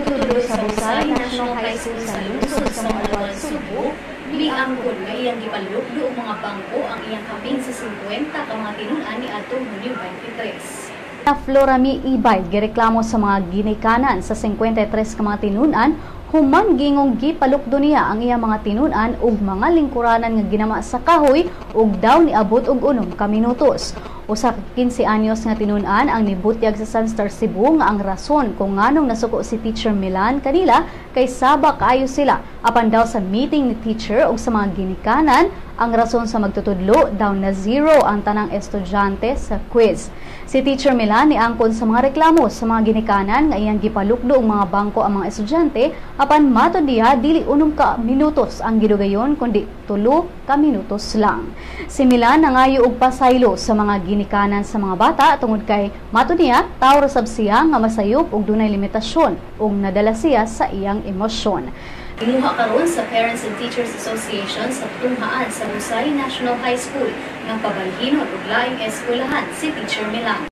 nagtutuloy sa Busay National High School sa lungsod sa Malawal, Subo, miangkon nga iyang gipalukdo og mga bangko ang iyang kapin sa 50 ka mga tinun-an ni atong Hunyo 23. Florami Ibay gireklamo sa mga ginikanan sa 53 ka mga tinun-an human gingong gipalukdo niya ang iyang mga tinun-an ug mga lingkuranan nga ginama sa kahoy ug daw niabot og 6 ka minutos. Usa ka 15 anyos nga tinun-an ang nibutyag sa Sunstar Cebu nga ang rason kung nganong nasuko si Teacher Milan kanila kay saba kaayo sila apan daw sa meeting ni teacher ug sa mga ginikanan ang rason sa magtutudlo daw na 0 ang tanang estudyante sa quiz. Si Teacher Milan niangkon sa mga reklamo sa mga ginikanan nga iyang gipalukdo og mga bangko ang mga estudyante apan matud diha dili 6 ka minutos ang gidugayon kundi 3 ka minutos lang. Si Milan nangayo og pasaylo sa mga ginikanan sa mga bata tungod kay matud niya tawo ra sab siya nga masayop ug dunay limitasyon ug nadala siya sa iyang emosyon. Imuha karon sa Parents and Teachers Association sa tunghaan sa Busay National High School nga pabalhinon og laing eskwelahan si Teacher Milan.